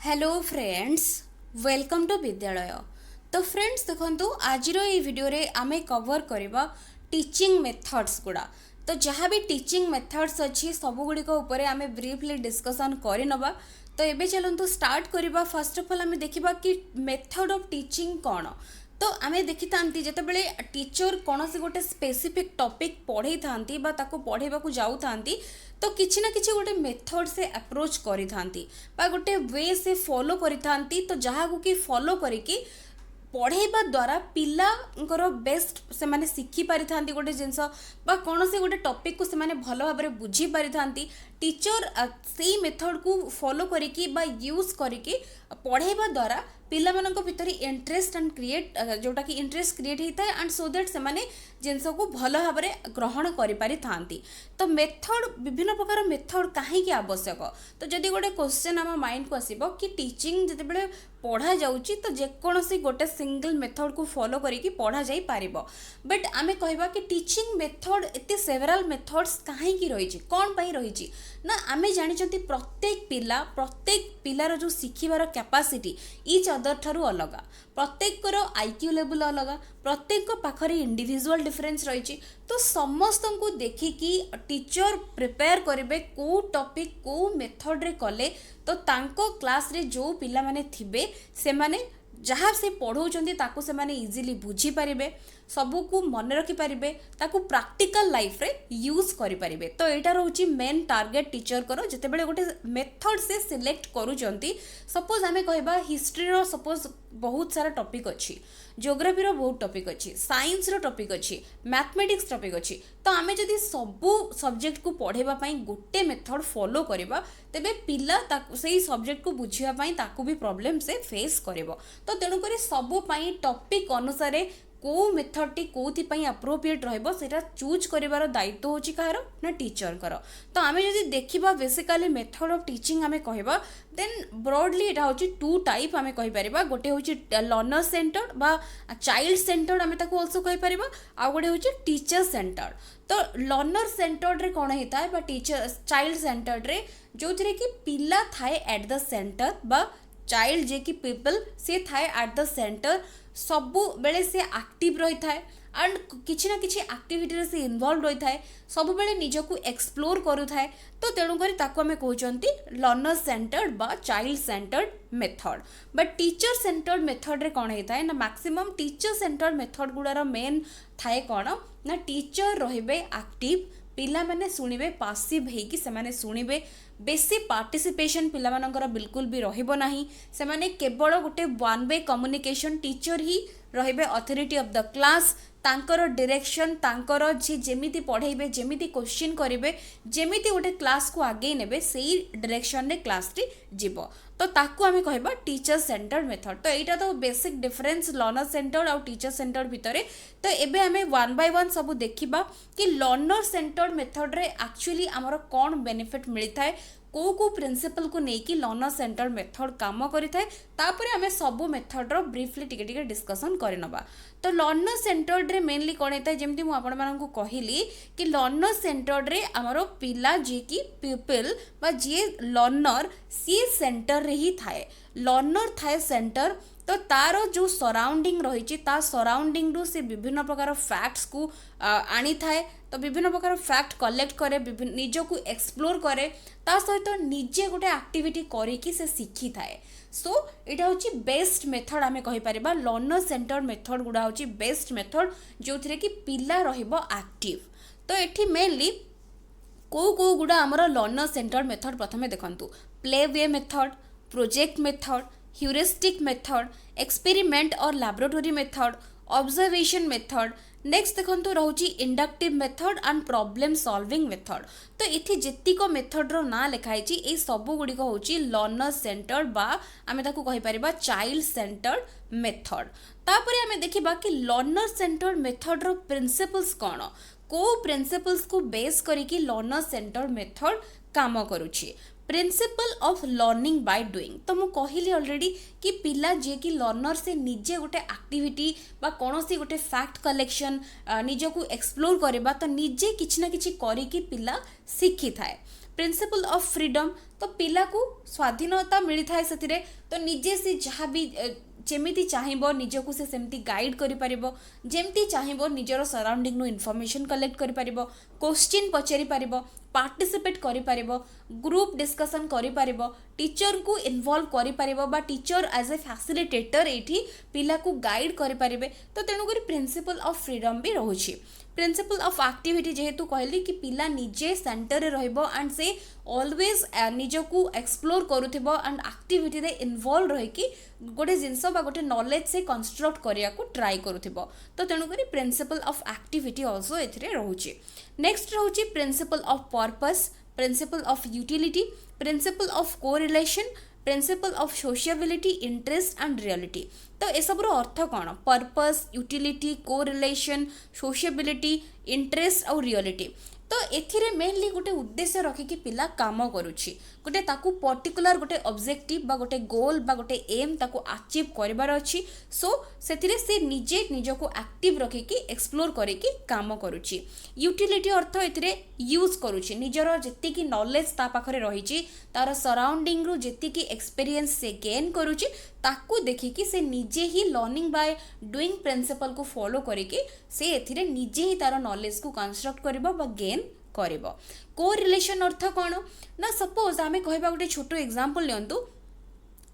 Hello friends, welcome to विद्यालय। तो friends देखंतु आज ये वीडियो रे आमे कवर करबा टीचिंग मेथड्स गुड़ा। तो जहाँ भी टीचिंग मेथड्स अच्छी सब गुड़िक उपरे आमे ब्रीफली डिस्कसन करनबा। तो एबे चलंतु स्टार्ट करबा। फर्स्ट ऑफ ऑल आमे देखिबा कि मेथड ऑफ टीचिंग कौन। तो आमे देखि थांती जेतेबेले टीचर कोनोसी गोटे स्पेसिफिक टॉपिक पढ़ाई थांती बा ताको पढ़ेबाकू जाऊ थांती, तो किछि ना किछि गोटे मेथड से अप्रोच करि थांती बा गोटे वे से फॉलो करि थांती। तो जहाँ को कि फॉलो करिकी पढ़ेबा द्वारा पिलांकर बेस्ट से माने शिखी पारि थांती गोटे जिनस बा कोनोसी गोटे टॉपिक को से माने भलो भाबरे बुझी पारि थांती। टीचर सेही मेथड को फॉलो करिकी बा यूज करिकी पढ़ेबा द्वारा पिला मानक भितर इंटरेस्ट एंड क्रिएट जोटा कि इंटरेस्ट क्रिएट होता है एंड सो दैट से माने जिनस को भलो भाबरे ग्रहण करि पारि थांती। तो मेथड विभिन्न प्रकार मेथड काहे की आवश्यक। तो जदि गोटे क्वेश्चन आम माइंड को आसीबो कि टीचिंग जेतेबेले पढ़ा जाउची तो जेकोसी गोटे सिंगल मेथड को फॉलो करिकी पढ़ा जाई पारिबो। बट आमे कहबा कि टीचिंग मेथड एते सेवरल मेथड्स काहे की रहिची, कोन पई रहिची ना आमे जानिचंती प्रत्येक पिलार जो शिखिबार कैपेसिटी इच अदर ठारू अलग, प्रत्येक आईक्यू लेवल अलग, प्रत्येक पाखरे इंडिविजुअल डिफरेंस रही। तो समस्त को देखिकी टीचर प्रिपेयर करेंगे को टॉपिक को मेथड रे कले तो तांको क्लास रे जो पिला माने थिबे से माने जहाँ से पढ़ाऊँ ताकू से माने इजीली बुझी पारिबे, सबू को मन रखी पारिबे, ताकू प्रैक्टिकल लाइफ रे यूज करि पारिबे। तो एटा रहउची मेन टारगेट टीचर करो जेतेबेले गोटे मेथड से सिलेक्ट करूचंती। सपोज आमे कहबा हिस्ट्री रो सपोज बहुत सारा टॉपिक अच्छी, ज्योग्राफी रो बहुत टॉपिक अच्छी, साइंस रो टॉपिक अच्छी, मैथमेटिक्स टॉपिक अच्छी। तो आमे जदि सबू सब्जेक्ट को पढ़ेबा पई गोटे मेथड फॉलो करबा तेबे पिला ताकू सेही सब्जेक्ट को बुझिबा पई ताकू भी प्रॉब्लम से फेस करबो। तो तेणु करी सबू पई टॉपिक अनुसार को मेथड टी कोथि पई अप्रोप्रिएट रहबो सेटा चूज करिवार दायित्व होची कहार ना टीचर कर। तो आमे जदि देखिबा बेसिकली मेथड ऑफ टीचिंग आमे कहबा देन ब्रॉडली एटा होची टू टाइप आमे कहि परिबा। गोटे होची लर्नर सेंटर्ड बा चाइल्ड सेंटर्ड आमे ताको आल्सो कहि परिबा, आ गोटे होची टीचर सेंटर्ड। तो लर्नर सेंटर्ड रे कोन हेता है बा टीचर चाइल्ड सेंटर्ड रे जोथिरे कि पिला थाए एट द सेंटर बा चाइल्ड जे कि पीपल से थाए एट द सेंटर, सबु बेले से एक्टिव रही थाए एंड किछि ना किछि एक्टिविटी से इन्वॉल्व रही थाए, सबु बेले निजको एक्सप्लोर करू थाए। तो तेणु करी ताको हमें कहउचंती लर्नर सेंटर्ड बा child centred method. But teacher centred method रे कोन हेता है ना मैक्सिमम टीचर सेंटर्ड मेथड गुडार मेन थाए कोन ना टीचर रहिबे एक्टिव, पिला माने सुनिबे पासिव हेकी से माने सुनिबे, बेसी पार्टिसिपेशन पिला मानकर बिल्कुल भी रहिबो नाही, से माने केवल गोटे वन वे कम्युनिकेशन, टीचर ही रहिबे अथॉरिटी ऑफ द क्लास, तांकर डायरेक्शन तांकर जे जेमिति पढ़ेबे जेमिति क्वेश्चन करिवे जेमिति गोटे क्लास को आगे नेबे सेही डायरेक्शन रे क्लास टी जीवो। तो ताकू आमे कहबा टीचर सेंटर्ड मेथड। तो एटा तो बेसिक डिफरेंस लर्नर सेंटर्ड और टीचर सेंटर्ड भितरे। तो एबे आमे वन बाय वन सब देखिबा कि लर्नर सेंटर्ड मेथड रे एक्चुअली हमर कोन बेनिफिट मिलता है, को प्रिंसिपल को लेकिन लर्नर सेंटर्ड मेथड काम करिथाए। तापरे आमे सबो मेथड रो ब्रीफली टिके टिके डिस्कशन करनबा। तो लर्नर सेंटर्ड रे मेनली कोन हेता जेमति मु आपण मानकु कहिली कि लर्नर सेंटर्ड रे हमरो पिला जे कि पीपल बा जे लर्नर सी सेंटर रे ही थाए, लर्नर थाए सेंटर। तो तार जो सराउंडिंग रही ता सराउंडिंग रु से विभिन्न प्रकार फैक्ट्स को आनी थाए। तो विभिन्न प्रकार फैक्ट कलेक्ट करे, निज को एक्सप्लोर करे, ता सहित निजे गोटे एक्टिविटी करिकी से शिखी थाए। सो इटा होची बेस्ट मेथड आमे कहि परिबा लर्नर सेंटर्ड मेथड गुडा होची बेस्ट मेथड जो थिरे कि पिला रहिबो एक्टिव। तो एठी मेनली को गुडा हमर लर्नर सेंटर्ड मेथड प्रथमे देखंतु play way method, project method, heuristic method, experiment और laboratory method, observation method. Next देखंतु रहउची inductive method and problem solving method. तो इथि जेतिको मेथड रो ना लिखाई छि ए सब गुडी को होची लर्नर सेंटर्ड बा आमे ताको कहि परिबा चाइल्ड सेंटर्ड मेथड। तापरे आमे देखिबा कि लर्नर सेंटर्ड मेथड रो प्रिंसिपल्स कोन, को प्रिंसिपल्स को बेस करिकि लर्नर सेंटर्ड मेथड काम करूछि। Principle of learning by doing. तो मु कहली ऑलरेडी कि पिला जे कि लर्नर से निजे गोटे एक्टिविटी बा कोनोसी गोटे फैक्ट कलेक्शन निज को एक्सप्लोर करबा तो निजे किछि ना किछि करिकि पिला शिखि थाए। प्रिंसिपल ऑफ फ्रीडम तो पिला को स्वाधीनता मिली थाए से तो निजे से जहाँ भी जेमिति चाहिबो निजको से सेमती गाइड करि परिबो जेमती चाहिबो निजर सराउंडिंग नु इन्फॉर्मेशन कलेक्ट करि परिबो क्वेश्चन पचारि परिबो पार्टिसिपेट करि परिबो ग्रुप डिस्कशन करि परिबो टीचर को इन्वॉल्व करि परिबो बा टीचर एज ए फैसिलिटेटर एठी पिला को गाइड करि परिबे तो तेणु करी प्रिंसिपल ऑफ फ्रीडम भी रहुछि प्रिंसिपल ऑफ एक्टिविटी जेहेतु कहली कि पिला निजे सेंटर रहइबो एंड से ऑलवेज निजको एक्सप्लोर करूथिबो एंड एक्टिविटी रे इन्वॉल्व रही कि गोटे जिनस बा गोटे नॉलेज से कंस्ट्रक्ट करिया को ट्राई करूथिबो तो तेणु करी प्रिंसिपल ऑफ एक्टिविटी आल्सो एथिरे रहुछि नेक्स्ट रहुछि principle of purpose principle of utility principle of correlation principle of sociability interest and reality तो ए सबरो अर्थ कौन purpose utility correlation sociability interest और रियलिटी तो एथिरे मेनली गोटे उद्देश्य रखिकी पिला काम करुछि गोटे ताकू पर्टिकुलर गोटे ऑब्जेक्टिव बा गोटे गोल बा गोटे एम ताकू अचीव करिवार अछि सो सेथिरे से निजे निजको एक्टिव रखिकी एक्सप्लोर करिकी काम करुछि यूटिलिटी अर्थ एथिरे यूज करुछि निजर जेतिकी नॉलेज ता पाखरे रहिछि तार सराउंडिंग रु जेतिकी एक्सपीरियंस से गेन करुछि ताकू देखिकी से निजे ही लर्निंग बाय डूइंग प्रिंसिपल को फॉलो करिकी से एथिरे निजे ही तार नॉलेज को कंस्ट्रक्ट करिबो बा गेन करिबो कोरिलेशन अर्थ कौन ना सपोज आमे कहबा गोटे छोटो एग्जांपल लेंतु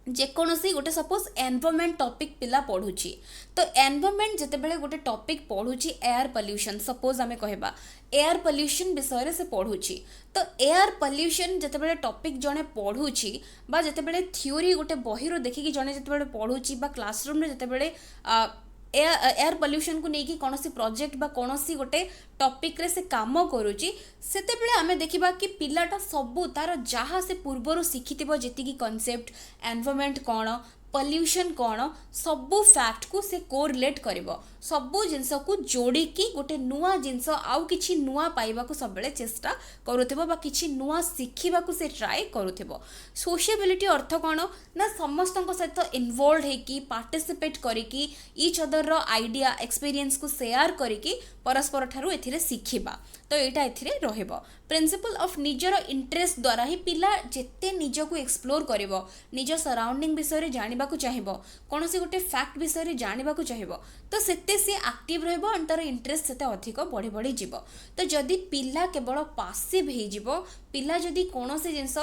जेकोसी गोटे सपोज एनवायरनमेंट टॉपिक पिला पढ़ुची तो एनवायरनमेंट जितेबाला गोटे टॉपिक पढ़ुची एयर पोल्यूशन सपोज आमे कहबा एयर पोल्यूशन विषय से पढ़ुची तो एयर पोल्यूशन जितेबाला टॉपिक जने पढ़ुची बा जितेबाला थ्योरी गोटे बहिरो देखिकी जने जितेबाला पढ़ुची बा क्लासरूम रे जितेबाला एयर पोल्यूशन को लेकिन कौन सी प्रोजेक्ट बा कौन सी गोटे टॉपिक रे से काम करुची सेतेबेले आमे देखिबा कि पिलाटा सबू तार जहाँ से पूर्वर शिखिथिबो जेतिकी कॉन्सेप्ट एनवायरनमेंट कौन पोल्यूशन कौन सबू फैक्ट को से कोरिलेट करिवो सबू जिनस को जोड़िकी गोटे नुआ जिनस आउ किछि नुआ पाइबा को सबले चेष्टा करूथिबो बा किछि नुआ शिखिबा को से ट्राई करूथिबो सोशियबिलिटी अर्थ कौन ना समस्तक सहित इन्वॉल्व हेकी पार्टिसिपेट करिकी ईच अदर रो आइडिया एक्सपीरियंस को शेयर करिकी परस्पर ठारू एथिरे शिखिबा तो एटा एथिरे रहइबो प्रिंसिपल ऑफ निजर इंटरेस्ट द्वारा ही पिला जेते निज को एक्सप्लोर करिवो निज सराउंडिंग विषय रे जानिबा को चाहिबो कोनोसी गोटे फैक्ट विषय रे जानिबा को चाहिबो तो सेते से एक्टिव रहइबो और तार इंटरेस्ट सेते अधिक बढ़ी बढ़ी जीवो तो जदि पिला केवल पासिव हे जीवो पिला जदि कोनोसी जिंस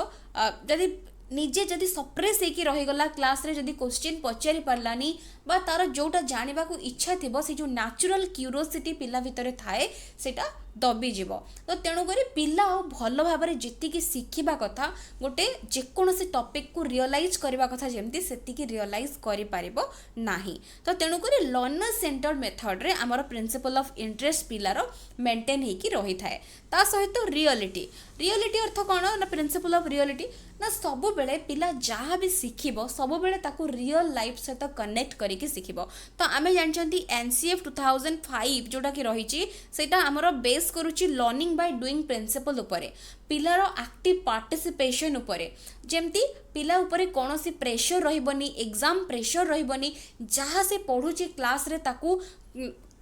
जदि निजे जदि सप्रेस होकर रहीगला क्लास रे जदि क्वेश्चन पचारि पारलानी बा तार जोटा जानिबा को इच्छा थिबो से जो नेचुरल क्यूरियोसिटी पिला भितरे थाए सेटा दबी जीव तो तेणुकर पिला भल भाव जी शिखा कथा गोटे जेकोसी टॉपिक को रियलाइज करने कथा जमती से रियलाइज करना तो तेणुक लर्नर सेंटर्ड मेथड रे आमर प्रिंसिपल ऑफ इंटरेस्ट पिलार मेंटेन होकी रही थाए ता सहित रियलिटी रियलिटी अर्थ कौन ना प्रिंसिपल ऑफ रियलिटी ना सब बेले पिला जहाँ भी शिखिबो सब बेले ताको रियल लाइफ सहित कनेक्ट करके शिखिबो तो आमे जानचंती एनसीएफ 2005 जोटा कि रही सेटा हमर बेस करूची लर्निंग बाय डूइंग प्रिंसिपल उपरे पिलार एक्टिव पार्टिसिपेशन उपरे जेमती पिला उपरे कोनोसी प्रेशर रहिबनी एग्जाम प्रेशर रहिबनी जहाँ से पढ़ुची क्लास रे ताकू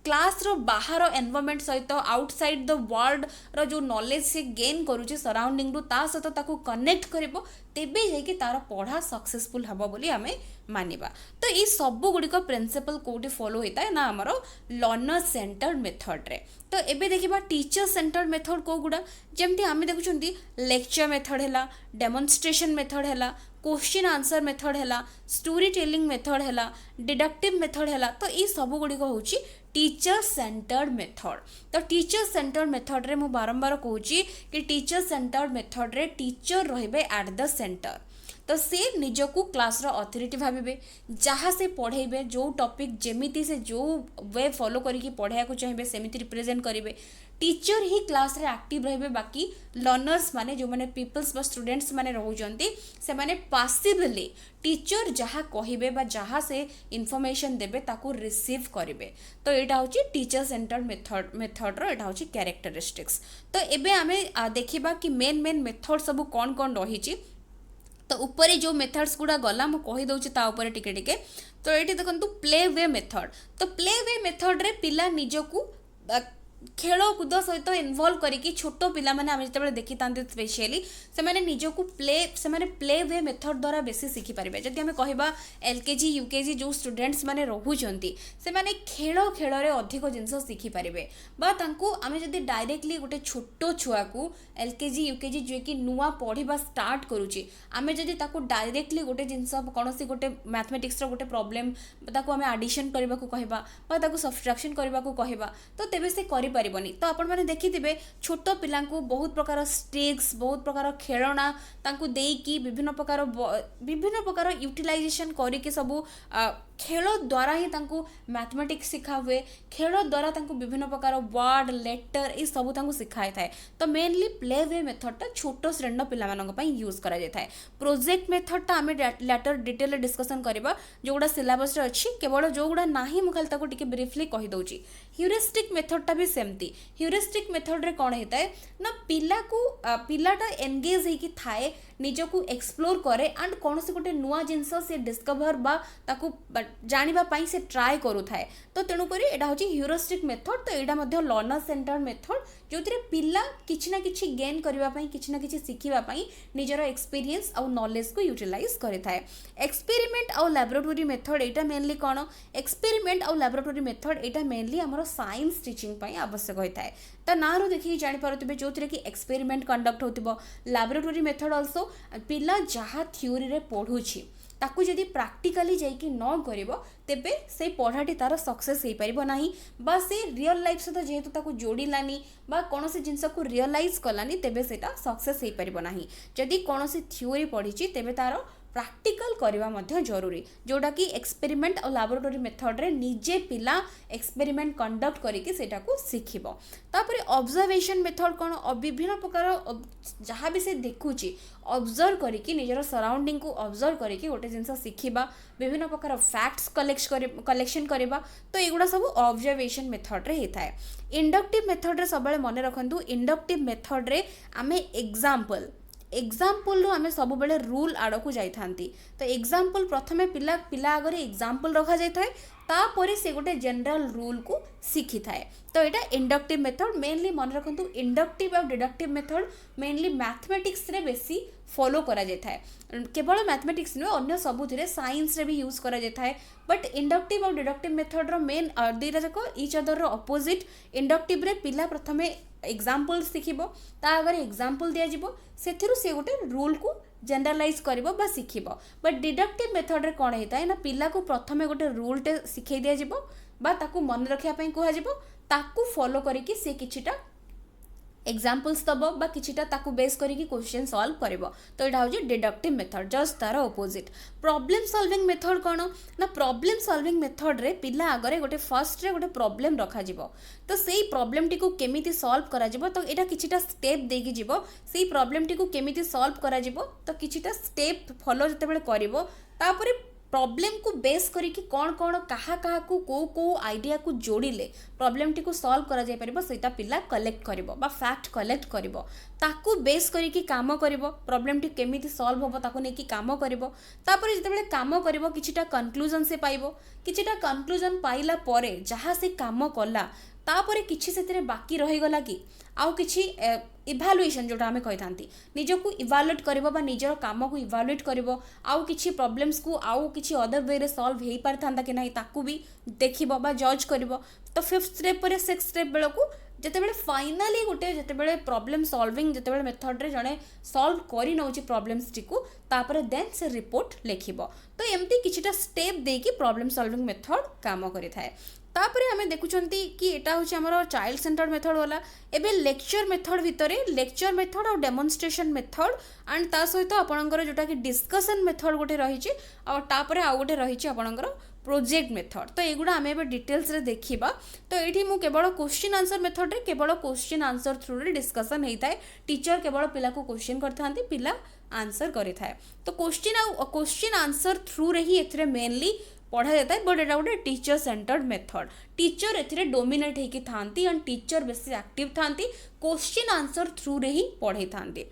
क्लास रो बाहर एनवायरनमेंट सहित आउटसाइड द वर्ल्ड रो जो नॉलेज से गेन करूची सराउंडिंग रु ता सहित ताकू कनेक्ट करिवो तेबे जाइके तार पढ़ा सक्सेसफुल हबो बोली आमे मानिबा तो ये सब गुड़िक प्रिंसिपल कोटी फॉलो होता है ना आमर लर्नर सेंटर्ड मेथड रे तो एबे देखिबा टीचर सेंटर्ड मेथड को गुड़ा जेमती आमे देखुचंती लेक्चर मेथड हैला डेमोन्स्ट्रेशन मेथड हैला क्वेश्चन आंसर मेथड हैला स्टोरी टेलिंग मेथड हैला डिडक्टिव मेथड हैला तो ये सब गुड़िक होची टीचर सेंटर्ड मेथड तो टीचर सेंटर्ड मेथड रे मु बारंबार कहूची कि टीचर सेंटर्ड मेथड रे टीचर रहिबे एट द सेंटर तो से निजको क्लास रो अथॉरिटी भाबिबे जहाँ से पढ़ेबे जो टॉपिक जेमिति से जो वे फॉलो करिकी पढ़ाया को चाहिए सेमिति रिप्रेजेंट करिवे टीचर ही क्लास रे एक्टिव रहिबे बाकी लर्नर्स माने जो माने पीपल्स बा स्टूडेंट्स माने रहउजंती से माने पासिवली टीचर जहाँ कहिबे बा जहाँ से इन्फॉर्मेशन देबे ताको रिसीव करिवे तो एटा होची टीचर सेंटर्ड मेथड रो एटा होची कैरेक्टरिस्टिक्स तो एबे आमे देखिबा कि मेन मेथड सब कोन कोन रहिची तो ऊपर जो मेथड्स गुड़ा गला मु कहि दउची ता ऊपर टिके टिके तो एठी देखंतु प्ले वे मेथड तो प्ले वे मेथड रे पिला निजकू खेलकूद सहित इनवल्व करके छोट पिला आम जो देखी था स्पेशली से निजक प्ले वे मेथड द्वारा बेसी शिखिपारे जदि आम कह एलकेजी यूकेजी जो स्टूडेंट्स मैंने रोचे से खेल खेल अधिक जिनस शिखिपारे आम जब डायरेक्टली गोटे छोट छुआ को एलकेजी यूकेजी जो कि नुआ पढ़ा स्टार्ट करुच्ची आम जदि डायरेक्टली गोटे जिनस कौन गोटे मैथमेटिक्स गोटे प्रॉब्लम आम आडिशन करने को कहवा सब्सट्रैक्शन करने को कहवा तो तेबे से करिपारिबनी तो आपण माने देखिथिबे छोट पिला बहुत प्रकार स्टिक्स बहुत प्रकार खेलना तांकु देकी विभिन्न प्रकार यूटिलाइजेशन करके सब खेल द्वारा ही तांकु मैथमेटिक्स शिखा हुए खेल द्वारा तांकु विभिन्न प्रकार वर्ड लेटर ये सब तांकु शिखाई थाए तो मेनली प्ले वे मेथडटा छोट श्रेणी पिला यूज करा जाय थाए प्रोजेक्ट मेथडटा आम लेटर डिटेल डिस्कसन करबा जोगुडा सिलेबस रे अछि केवल जोगुडा नाही मु खाली ताको टिके ब्रीफली कहि दउची ह्यूरिस्टिक मेथडटा भी सेमती ह्यूरिस्टिक मेथड रे कोन हेता है ना पिलाटा एंगेज हेकी थाए निजको एक्सप्लोर करे एंड कौन से गोटे नुआ जिनस से डिस्कवर बा ताकू जानिबा पाई से ट्राई करू थाए तो तेणु करी एटा होची ह्यूरिस्टिक मेथड तो एटा मध्ये लर्नर सेंटर मेथड जोथिरे पिला किछि ना किछि गेन करबा पाई किछि ना किछि सिखिबा पाई निजर एक्सपीरियंस और नॉलेज को यूटिलाइज करे थाए एक्सपेरिमेंट और लैबोरेटरी मेथड एटा मेनली कोन एक्सपेरिमेंट और लैबोरेटरी मेथड एटा मेनली हमरो साइंस टीचिंग पाई आवश्यक होय थाए तो नारू देखिए जानि पारुथिबे जोथिरे कि एक्सपेरिमेंट कंडक्ट होतिबो लैबोरेटरी मेथड आल्सो पिला जहाँ थ्योरी रे पढ़ुछि ताकू जदि प्रैक्टिकली जाइकी न करिवो तेबे से पढ़ाटी तार सक्सेस हो पारिबो नाही बा से रियल लाइफ सहित जेहेतु ताकू जोड़िलानी बा कौन से जिनस को रियलाइज कलानी तेबे सेटा सक्सेस हो पारिबो नाही जदि कौन से थ्योरी पढ़िछि तेबे तार प्रैक्टिकल करवा मध्य जरूरी जोटा कि एक्सपेरिमेंट और लैबोरेटरी मेथड रे निजे पिला एक्सपेरिमेंट कंडक्ट करके सेटा को शिखिबो तापरे ऑब्जर्वेशन मेथड कोन विभिन्न प्रकार जहाँ भी से देखुची ऑब्जर्व करके निजर सराउंडिंग को ऑब्जर्व करके गोटे जिनस शिखिबा विभिन्न प्रकार फैक्ट्स कलेक्शन करबा तो एगुडा सब ऑब्जर्वेशन मेथड रे हेता है इंडक्टिव मेथड रे सबले मन रखंतु इंडक्टिव मेथड रे आमे एग्जाम्पल रू आम सब बेले रूल आड़ को जाई थांती तो एग्जाम्पल प्रथमे पिला आगे एग्जाम्पल रखा जाए तापर से गोटे जनरल रूल को शिखी थाए तो यहाँ इंडक्टिव मेथड मेनली मन रखु इंडक्टिव और डिडक्टिव मेथड मेनली मैथमेटिक्स रे बेसी फॉलो करा जाए थाए केवल मैथमेटिक्स नुहे अन्य सबुथिरे साइंस रे भी यूज करा जाए थाए बट इंडक्टिव और डिडक्टिव मेथड रो मेन दुईटा जाक इच अदर रो अपोजिट इंडक्टिव रे पिला प्रथमे एग्जाम्पल शिखिबो ता आगे एग्जाम्पल दिया जिवो सेथिरु से गोटे रूल को जनरलाइज करिवो बा शिखिबो बट डिडक्टिव मेथड रे कोन हेता है ना पिला को प्रथमे गोटे रूल टे शिखै दिया जिवो बा ताकू मन रखिया पई कुहा जिवो ताकू फॉलो करिकि से किछिटा एग्जाम्पल्स दब बा किछिटा ताकू बेस करिकि क्वेश्चन सॉल्व करिवो तो एटा होजे डिडक्टिव मेथड जस्ट तार ऑपोजिट प्रॉब्लम सॉल्विंग मेथड कोन ना प्रॉब्लम सॉल्विंग मेथड रे पिला आगरे गोटे फर्स्ट रे गोटे प्रॉब्लम रखा जिवो तो सेही प्रॉब्लम टी को केमिति सॉल्व करा जिवो तो एटा किछिटा स्टेप देगी जिवो सेही प्रॉब्लम टी को केमिति सॉल्व करा जिवो तो किछिटा स्टेप फॉलो जते बेले करिवो तापरे प्रॉब्लम को बेस करिकि कौन कौन कहा को को आइडिया को जोड़िले प्रॉब्लम टी को सॉल्व करा जाय परिबो सेटा पिला कलेक्ट करिवो बा फैक्ट कलेक्ट करिवो ताकू बेस करिकि काम करिवो प्रॉब्लम टी केमिति सॉल्व होबो ताकू नेकी काम करिवो तापर जते बेले काम करिवो किछिटा कंक्लूजन से पाइबो किछिटा कंक्लूजन पाइला परे जहाँ से काम कला तापर किछि सेतरे बाकी रहि गला कि आउ किछि इभालुएशन जोटा आमे कहि थांती निजको इभालुएट करबो बा निजर काम को इभालुएट करबो आउ किछि प्रॉब्लम्स को आउ किछि अदर वे रे सॉल्व हेई पार थांता कि नाही ताकू भी देखिबो बा जज करबो तो फिफ्थ स्टेप पर सिक्स्थ स्टेप बेलको जते बेले फाइनली गोटे जते बेले प्रॉब्लम सॉल्विंग जते बेले मेथड रे जणे सॉल्व करि नउची प्रॉब्लम्स टी को तापर देन से रिपोर्ट लेखिबो तो एम्ति किछिटा स्टेप देकी प्रॉब्लम सॉल्विंग मेथड काम करि थाए तापरे हमें देखुचंती कि एटा होची हमर चाइल्ड सेंटर्ड मेथड वाला एबे लेक्चर मेथड भितरे लेक्चर मेथड और डेमोन्स्ट्रेशन मेथड एंड ता सहित आपनकर जोटा कि डिस्कशन मेथड गोटे रहिची और तापरे आ गोटे रहिची आपनकर प्रोजेक्ट मेथड तो एगुडा आमे एबे डिटेल्स रे देखिबा तो एठी मु केवल क्वेश्चन आंसर मेथड रे केवल क्वेश्चन आंसर थ्रू रे डिस्कशन हेई थाए टीचर केवल पिला को क्वेश्चन करथांती पिला आंसर करि थाए तो क्वेश्चन आंसर थ्रू रे ही एथरे मेनली पढ़ा जाता है बट एटा गोटे टीचर सेंटर्ड मेथड टीचर एथिरे डोमिनेट होती थांती एंड टीचर बेसी एक्टिव थांती क्वेश्चन आंसर थ्रू रे ही पढ़ाई थांती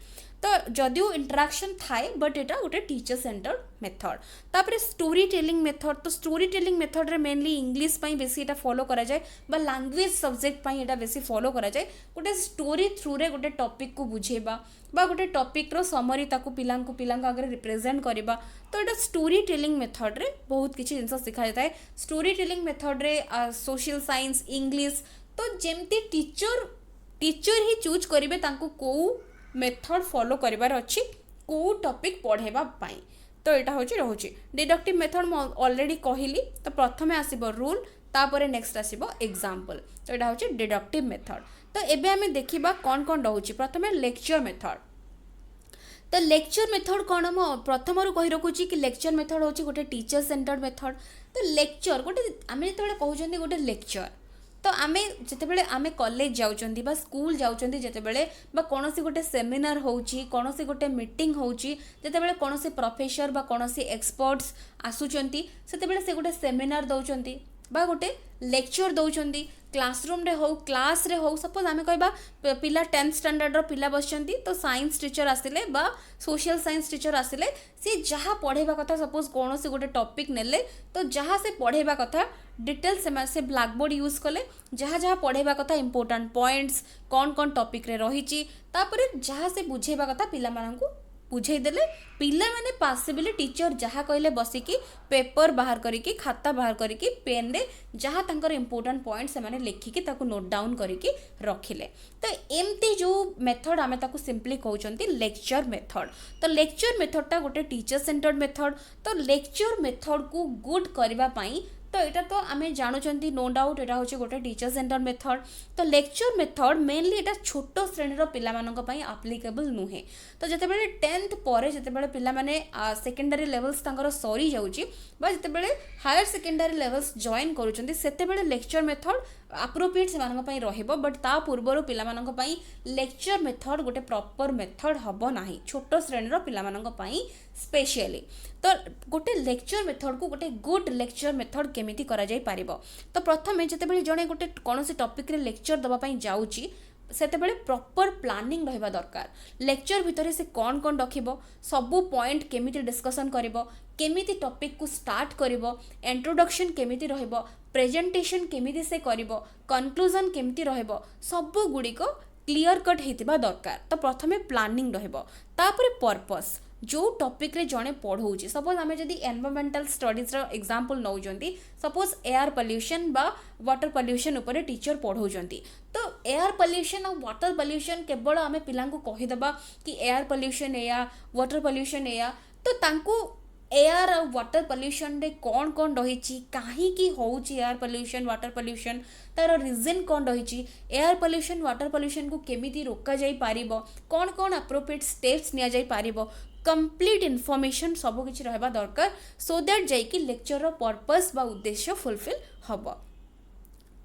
तो जदिও इंटराक्शन थाए बट एटा गोटे टीचर सेंटर्ड मेथड। तापर स्टोरी टेलिंग मेथड, तो स्टोरी टेलिंग मेथड रे मेनली इंग्लिश पई बेसी एटा फॉलो करा जाए बा लैंग्वेज सब्जेक्ट पई एटा बेसी फॉलो करा जाए। गोटे स्टोरी थ्रू रे गोटे टॉपिक को बुझेबा बा गोटे टॉपिक रो समरी ताकू पिलांको आगे रिप्रेजेंट करबा, तो एटा स्टोरी टेलिंग मेथड रे बहुत किछि जिंस सिखा जाता है। स्टोरी टेलिंग मेथड रे सोशल साइंस इंग्लिश, तो जेमती टीचर ही चूज करिवे तांको को मेथड फॉलो करिवार अछि को टॉपिक पढ़ेबा पाई। तो यहाँ हूँ रोचे डिडक्टिव मेथड मैं ऑलरेडी कहली। तो प्रथमे आसीबो रूल, तापर नेक्स्ट आसीबो एग्जांपल। तो यहाँ हूँ डिडक्टिव मेथड। तो एबे आमे देखिबा कौन कौन रोचे। प्रथमे लेक्चर मेथड। तो लेक्चर मेथड कौन मो प्रथम रू कही रखुची कि लेक्चर मेथड होची गोटे टीचर सेंटर्ड मेथड। तो लेक्चर गोटे आमे जेतेबेले कहउचंदी गोटे लेक्चर, तो आमे जेतेबेले आमे कॉलेज जाउचंदी बा स्कूल जाउचंदी जेतेबेले बा कोनोसी गोटे सेमिनार होउची कोनोसी गोटे मीटिंग होउची जेतेबेले कोनोसी प्रोफेसर बा कोनोसी एक्सपर्ट्स आसुचंती सेतेबेले से गोटे सेमिनार दउचंती बा गोटे लेक्चर दउचंती क्लासरूम रे हो क्लास रे हो। सपोज आमे कहबा पिला 10th स्टैंडर्ड रो पिला बसचंती, तो साइंस टीचर आसिले बा सोशल साइंस टीचर आसिले से जहाँ पढ़ेबा कथा सपोज कोनोसी गोटे टॉपिक नेले तो जहाँ से पढ़ेबा कथा डिटेल से ब्लैक बोर्ड यूज कले जहाँ जहाँ पढ़ेबा कथा इंपोर्टेंट पॉइंट्स कौन कौन टॉपिक रे रहिची तापरे जहाँ से बुझेबा कथा पिला माननकु बुझे देले। पिला माने पासिबली टीचर जहाँ कहले बसिकी पेपर बाहर करिकी खाता बाहर करिकी पेन रे जहाँ तांकर इंपोर्टेंट पॉइंट से माने लेखिकी ताकू नोट डाउन करिकी रखिले। तो एमती जो मेथड आमे ताकू सिंपली कहउचंती लेक्चर मेथड। तो लेक्चर मेथड टा गोटे टीचर सेंटर्ड मेथड। तो लेक्चर मेथड को गुड करबा पई तो यहाँ तो आम जानूँ नो डाउट यहाँ हूँ गोटे टीचर सेंटर मेथड। तो लेक्चर मेथड मेनली यहाँ छोट श्रेणीर पाई आप्लिकेबल नुहे। तो जितेबाला 10th पर जितेबाला पिला माने सेकेंडरी लेवल्स तांकर सरी जाउची बा जितेबाला हायर सेकेंडरी लेवल्स जॉइन करूछंती सेतेबाला लेक्चर मेथड अप्रोप्रिएट से रहिबो। बट ता पूर्वर पिला मानक पई लेक्चर मेथड गोटे प्रॉपर मेथड हबो नाही छोट श्रेणीर पिला मानक पई स्पेशली। तो गोटे लेक्चर मेथड को गोटे गुड लेक्चर मेथड केमिति करा जाई पारिबो। तो प्रथमे जेतेबेले जणे गोटे कोनोसी टॉपिक रे लेक्चर दबा पई जाउची सेतेबेले प्रॉपर प्लानिंग रहिबा दरकार। लेक्चर भितरे से कौन कौन रखिबो सबु पॉइंट केमिति डिस्कशन करिबो केमिति टॉपिक को स्टार्ट करिबो इंट्रोडक्शन केमिति रहिबो प्रेजेंटेशन केमिति से करिबो कंक्लूजन केमिति रहिबो सबु गुडी को क्लियर कट हेतिबा दरकार। तो प्रथमे प्लानिंग रहिबो तापरे पर्पस जो टॉपिक रे जणे पढ़ौची। सपोज आमे जदी एनवायरमेंटल स्टडीज रो एग्जांपल नौजंती सपोज एयर पोल्यूशन बा वाटर पोल्यूशन ऊपर टीचर पढ़ौजंती। तो एयर पोल्यूशन और वाटर पोल्यूशन केवल आमे पिलांको कहि दबा कि एयर पोल्यूशन या वाटर पोल्यूशन या तो तांको एयर और वाटर पोल्यूशन रे कौन कौन रही कहीं होउची एयर पोल्यूशन वाटर पोल्यूशन तार रीजन कौन रही एयर पोल्यूशन वाटर पोल्यूशन को केमिति रोका जाई पारिबो कौन कौन अप्रोप्रिएट स्टेप्स निया जाई पारिबो कंप्लीट इनफॉरमेशन सब किछि रहबा दरकार सो दैट जाई कि लेक्चर रो पर्पस बा उद्देश्य फुलफिल हबो।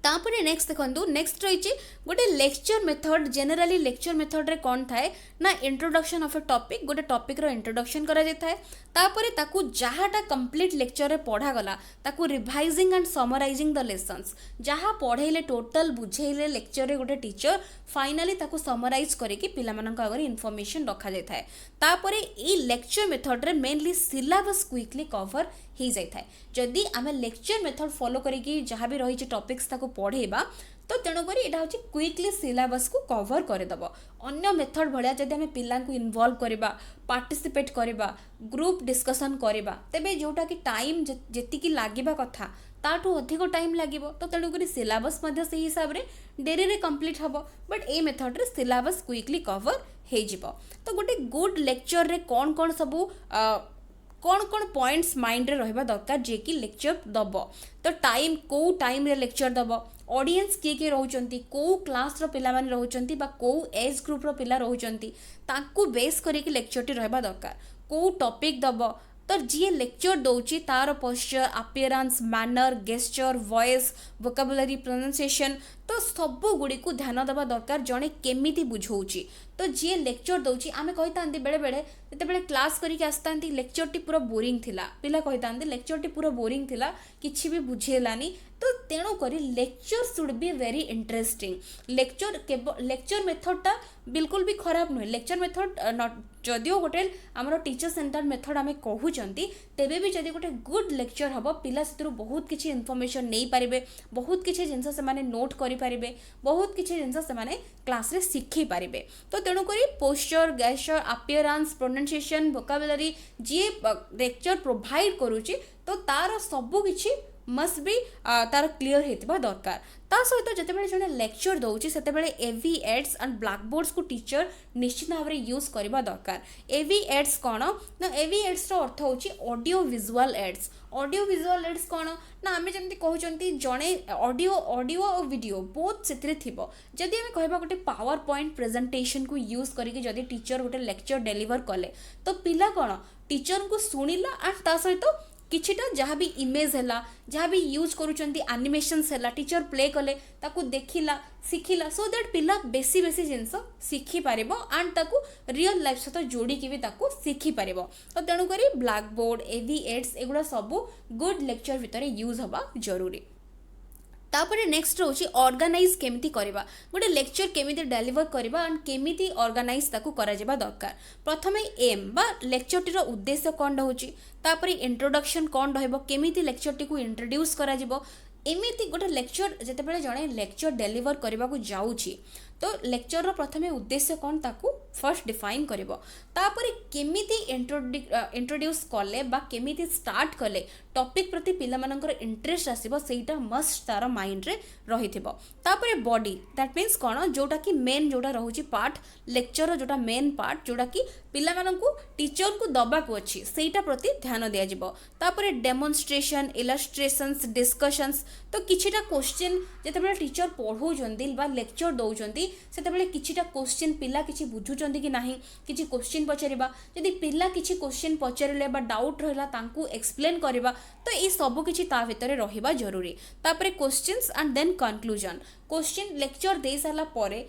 तापरे नेक्स्ट देखंतु नेक्स्ट रही गोटे lecture method. Generally lecture method रे कौन थाए ना इंट्रोडक्शन ऑफ ए टॉपिक गोटे टॉपिक रो इंट्रोडक्शन करा जाय थाए तापरे ताकू जहाटा कंप्लीट लेक्चर रे पढ़ा गला ताकू revising and summarising the lessons जहाँ पढ़ेले टोटल बुझेले लेक्चर रे गोटे टीचर फाइनली ताकू समराइज करके पिला मानक आगे इनफॉरमेशन रखा जाय थाए। तापरे ई लेक्चर मेथड रे मेनली सिलेबस क्विकली कवर हो जाए थाए। जदि आमे लेक्चर मेथड फॉलो करिकी जहाँ भी रही टॉपिक्स ताको पढ़ेबा तो तेणुक यहाँ हूँ क्विकली सिलेबस को कवर करदेव। अन्य मेथड भाया जब आम पिला इनवल्व करवा पार्टिसिपेट करवा ग्रुप डिस्कसन करवा तेबे जोटा कि टाइम जेतिकी लागिबा कथा ताठू अधिक टाइम लगे तो तेणुक सिलेबस से हिसाब से डेरी रे कंप्लीट हम। बट ए मेथड रे सिलेबस क्विकली कवर हो जिवो। तो गोटे गुड लेक्चर रे कौन कौन सबू कौन कौन पॉइंट्स माइंड रे रहबा दरकार जे कि लेक्चर दब। तो टाइम को टाइम रे लेक्चर दब ऑडियंस किए रोचंती को क्लास रो पिला माने रोचंती बा को एज ग्रुप रो पिला रोचंती ताकू बेस करके लेक्चर टी रहबा दरकार को टॉपिक दब। तो जी लेक्चर दौची तार posture appearance manner gesture voice vocabulary pronunciation तो सबू गुड़ी को ध्यान देवा दरकार जड़े केमिति बुझाऊँगी। तो जी लेक्चर दौर आम कही बेले बेले जिते क्लास करके आसता लेक्चर टी पूरा बोरिंग थिला, पिला कही लेक्चर टी पूरा बोरिंग थिला, किछि भी बुझेलानी। तो तेणु करी lecture should be very interesting. Lecture मेथडटा बिल्कुल भी खराब नुहे। लेक्चर मेथड जदिओ गोटे आमर टीचर सेंटर मेथड आम कहते तेबे भी जदि गोटे गुड लेक्चर हम पिला से बहुत किसी इनफॉरमेशन नहीं पारे, बहुत किसी जिनस से नोट करें, बहुत किसी जिनस से क्लास रे शिखी पारे। तो तेणुक posture, gesture, appearance, pronunciation, vocabulary जी लेक्चर प्रोवाइड करुच्ची तो तार सबू किछि मस्ट बी तार क्लीयर होता दरकार। ता सहित जिते जड़े लेक्चर दौर से एवी एड्स एंड ब्लैक बोर्ड्स को टीचर निश्चित भाव में यूज करवा दरकार। एवी एड्स कौन ना, एवी एड्स अर्थ होची audio visual aids. Audio visual aids कौन ना, आम जमी कहते जड़े ऑडियो और वीडियो बोथ से थिबो। जदि आम कहबा गोटे पावर पॉइंट प्रेजेंटेशन को यूज करके जदि टीचर गोटे लेक्चर डेलीवर कले तो पिला कौन टीचर को शुणिला एंड ता सहित किछिटा जहाँ भी इमेज है, जहाँ भी यूज करुँच आनिमेशंस है, टीचर प्ले कले ताकू देखिला शिखिला, सो दैट पिला बेसी बेसी जिनस शिखी पार एंड ताकू रियल लाइफ सहित जोड़िकी भी ताकू शिखी पार। तो तेणुक ब्लैक बोर्ड, एवी एड्स एगुड़ा सबू गुड लेक्चर भितर यूज हवा जरूरी। तापर नेक्स्ट रोची ऑर्गेनाइज केमिति करबा, गोटे लेक्चर केमिति डेलीवर करबा एंड केमिति ऑर्गेनाइज ताकू करा जेबा दरकार। प्रथमे एम बा लेक्चर टीर उद्देश्य कौन होची, तापर इंट्रोडक्शन कौन रहइबो, केमिति लेक्चर टी को इंट्रोड्यूस करा जिवो। एमिति गोटे लेक्चर जेतेबेले जणे लेक्चर डेलीवर करबा को जाउची तो लेक्चर रो प्रथमे उद्देश्य कौन ताकू फर्स्ट डिफाइन करिवो। तापर केमिति इंट्रोड्यूस कले बा केमिति स्टार्ट कले टॉपिक प्रति पिला मानकर इंटरेस्ट आसीबो सेटा मस्ट तार माइंड रे रहिथिबो। तापर बॉडी दैट मीन्स कौन जोटा कि मेन जोटा रहउची पार्ट लेक्चर जोटा मेन पार्ट जोटा कि पिला मानकू टीचर को दबा को अछि सेटा प्रति ध्यान दिया जिवो। तापर डेमोन्स्ट्रेशन, इलस्ट्रेशंस, डिस्कशंस तो किछिटा क्वेश्चन जेतेबेले टीचर पढौजंदी बा लेक्चर दउजंदी सेतेबेले किछिटा क्वेश्चन पिला किछि बुझुचंदी कि नाही किछि क्वेश्चन पचारिबा। जदि पिला किछि क्वेश्चन पचारिले बा डाउट रहला तांकू एक्सप्लेन करबा तो ये सब किछि ता भितरे रहिबा जरूरी। तापर questions and then conclusion, question lecture दे साला परे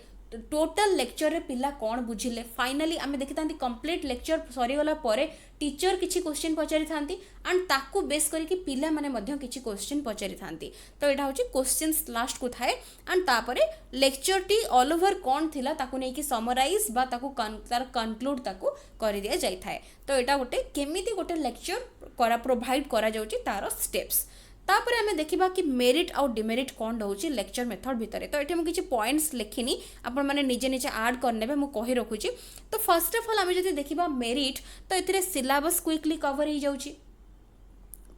टोटल लेक्चर रे पिला कौन बुझिले फाइनली आमे देखि तांती कंप्लीट लेक्चर सरी गला परे टीचर किछि क्वेश्चन पचारि थांती एंड ताकू बेस करके पिला माने मध्य किछि क्वेश्चन पचारि थांती। तो एटा होची क्वेश्चंस लास्ट को थाए एंड तापरे लेक्चर टी ऑल ओवर कौन थिला ताकू नै कि समराइज बा ताकू तार कंक्लूड ताकू करि दिया जाय थाए। तो एटा गोटे केमिति गोटे लेक्चर करा प्रोवाइड करा जाउची तार स्टेप्स। तापर आमे देखिबा कि मेरिट आउ डिमेरिट कौन होची लेक्चर मेथड भितर। तो एठी हम किछि पॉइंट्स लिखिनी आपण माने निजे निजे ऐड करनेबे मु कहि रखुची। तो फर्स्ट ऑफ ऑल आमे जदि देखिबा मेरिट तो एथिरे सिलेबस क्विकली कवर हो जाउची।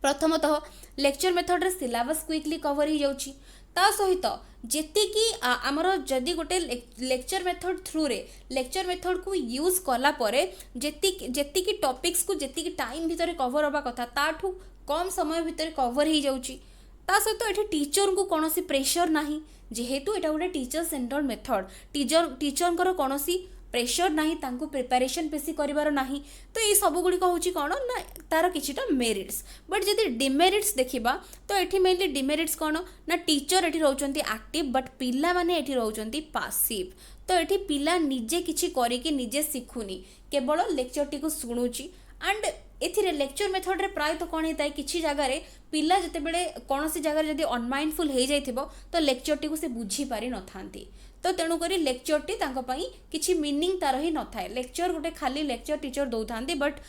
प्रथमतः लेक्चर मेथड रे सिलेबस क्विकली कवर हो जाउची। ता सहित जेति कि आमर जदि गोटे लेक्चर मेथड थ्रू रे लेक्चर मेथड को यूज कला परे जेति कि टॉपिक्स को जेति कि टाइम भितर कवर होबा कथा ताठू कम समय भितर कवर हो जाउची। ता सहित एठी टीचर को कोनोसी प्रेशर नाही जेहेतु एटा गोटे टीचर सेंटर्ड मेथड टीचर कोनोसी प्रेशर नाही तांको प्रिपरेशन बेसी करिवार नाही। तो ये सब गुडी कहूची कोन ना तार किछिटा मेरिट्स। बट जदि डिमेरिट्स देखिबा तो एठी मेनली डिमेरिट्स कोन ना टीचर एठी रहउचंती एक्टिव बट पिला माने एठी रहउचंती पासिव। तो एठी पिला निजे किछि करिके निजे सिखुनी केवल लेक्चर टी को सुनुची एंड एथिरे लेक्चर मेथड रे प्राय तो कौन होता है किसी जगह रे पिला जते बेले कौन सी जगह जदि अनमाइंडफुल हो जाइथिबो तो लेक्चर टी को से बुझी पारि न थांती। तो तेणु करी लेक्चर टी तांको पई किछि मीनिंग तार ही न थाए। लेक्चर गोटे खाली लेक्चर टीचर दौ थांती बट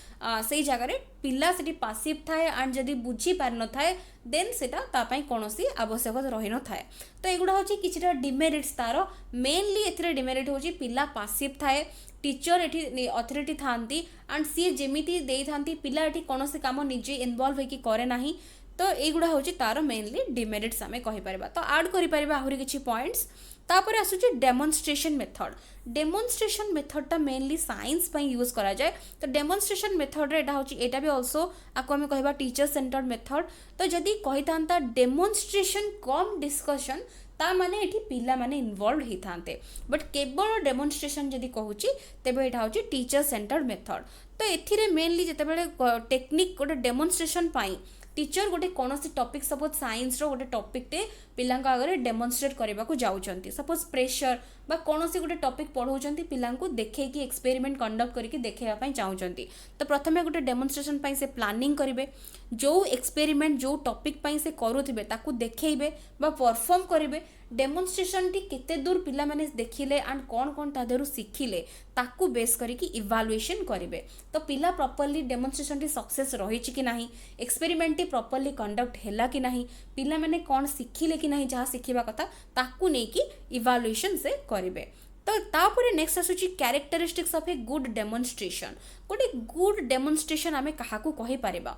सेई जगह रे पिला सेठी पासिव थाए एंड जदि बुझी पारि न थाए देन सेटा ता पई कोनोसी आवश्यकता रही न थाए। तो एगुडा होची किछिटा डिमेरिट्स तार मेनली एथिरे डिमेरिट होची पिला पासिव थाए टीचर एठी अथॉरिटी थांती एंड सी जेमिति देई थांती पिला एठी कोनोसी काम निजे इन्वॉल्व होकी करे नाही। तो एगुडा होची तार मेनली डिमेरिट्स आमे कहि परबा। तो ऐड करि परबा आहुरी किछि पॉइंट्स। तापर आसुची डेमोन्स्ट्रेशन मेथड। डेमोन्स्ट्रेशन मेथड टा मेनली साइंस पई यूज करा जाय। तो डेमोन्स्ट्रेशन मेथड रे एटा होची एटा भी आल्सो आको हमें कहबा टीचर सेंटर्ड मेथड। तो जदी कहितांता डेमोन्स्ट्रेशन कम डिस्कशन ता माने एठी पिला माने इन्वॉल्व ही थांते बट केवल डेमोन्स्ट्रेशन जदी कहूची तेबे एटा होची टीचर सेंटर्ड मेथड। तो एथिरे मेनली जते बेले टेक्निक गोटे डेमोन्स्ट्रेशन पाई टीचर गोटे कौन सी टॉपिक सपोज साइंस रो गोटे टॉपिकटे पिलांक आगे डेमोन्स्ट्रेट करने को जाऊँच सपोज प्रेशर बा कौन सी गोटे टॉपिक पढ़ाऊँ पिलांको देखिए एक्सपेरिमेंट कंडक्ट करके देखा चाहूँगी तो प्रथम गोटे डेमोन्स्ट्रेशन से प्लानिंग करेंगे जो एक्सपेरिमेंट जो टॉपिक से करुवे ताकू देखेबे बा परफॉर्म करेंगे डेमोन्स्ट्रेशन टी केते दूर पिला माने देखिले एंड कौन कौन तादेरु शिखिले ताकू बेस करके इवालुएशन करेंगे तो पिला प्रॉपर्ली डेमोन्स्ट्रेशन टी सक्सेस रही कि नहीं एक्सपेरिमेंट टी प्रॉपर्ली कंडक्ट हैला कि नहीं पिला माने कौन शिखिले कि नहीं जहाँ शिखिबा कथा ताकू नहीं कि इवालुएशन से करेंगे तो तापर नेक्स्ट आसुची characteristics of a good demonstration गोटे गुड डेमोन्स्ट्रेशन आमे काहाकू कहि पारिबा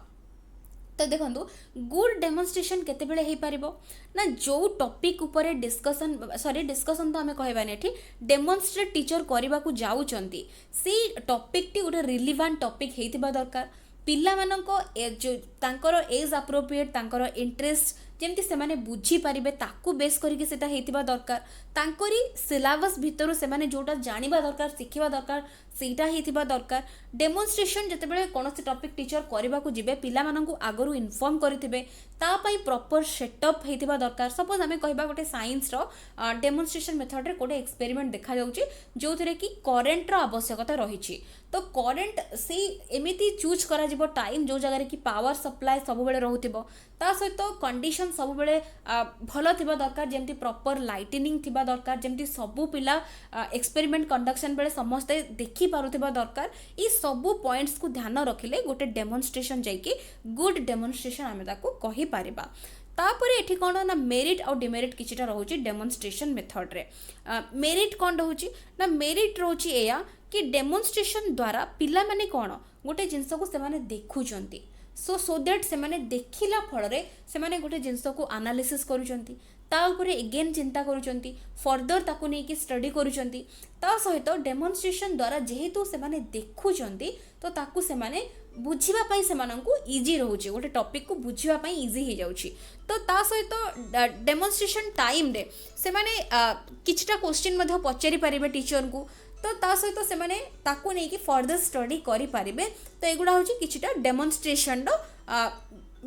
तो देखो गुड डेमोन्स्ट्रेशन केतेबेले हो पार ना जो टॉपिक उपरे डिस्कशन डिस्कशन तो आम कहबानी डेमोन्स्ट्रेट टीचर करने को जाऊँगी से टॉपिक टी गोटे रिलेवेंट टॉपिक होता दरकार पिला मानक जो एज अप्रोप्रिएट तांकर इंटरेस्ट जमती से माने बुझी पारिबे ताकू बेस करके सेटा हेतिबा दरकार तांकरी सिलेबस भितर से माने जोटा जानिबा दरकार सिखिबा दरकार सेटा हेतिबा दरकार डेमोन्स्ट्रेशन जतेबेले कोनोसी टॉपिक टीचर करबा को जिबे पिला मानकू आगरु इन्फॉर्म करिथिबे ता पई प्रॉपर सेटअप हेतिबा दरकार सपोज आमे कहबा गोटे साइंस रो डेमोन्स्ट्रेशन मेथड रे कोटे एक्सपेरिमेंट देखा जाउची जोथरे कि करेंट रो आवश्यकता रहिछि तो करेंट से एमिति चूज करा जिवो टाइम जो जगह कि पावर सप्लाई सब बेले रहउथिबो ता सहित कंडीशन सब बेले भलो थिबा दरकार जेमति प्रॉपर लाइटनिंग थिबा दरकार जेमति सबु पिला एक्सपेरिमेंट कंडक्शन बेले समस्ते देखि पारुथिबा दरकार ई सबु पॉइंट्स को ध्यान रखिले गोटे डेमोन्स्ट्रेशन जाइके गुड डेमोन्स्ट्रेशन आमे ताको कहि पारिबा तापरे एठी कोन ना मेरिट और डिमेरिट किछटा रहउची डेमोन्स्ट्रेशन मेथड रे मेरिट कोन रहउची ना मेरिट रहउची एया कि डेमोन्स्ट्रेशन द्वारा पिला माने कोन गोटे जिंस को से माने देखुचंती सो दैट से माने देखिला फल रे से माने गोटे जिंस को एनालिसिस करूचंती ता उपरे एगेन चिंता करूचंती फर्दर ताकू नै कि स्टडी करूचंती ता सहित डेमोन्स्ट्रेशन द्वारा जेहेतु से माने देखुचंती तो ताकू से माने बुझिबा पई से माननकू इजी रहउची गोटे टॉपिक को बुझिबा पई इजी हे जाउची तो ता सहित डेमोन्स्ट्रेशन टाइम रे से माने किछटा क्वेश्चन मध्ये पचारि पारिबे टीचर को तो ता सहित से माने ताकू नै कि फर्दर स्टडी करि पारिबे तो एगुडा होची किछटा डेमोन्स्ट्रेशन रो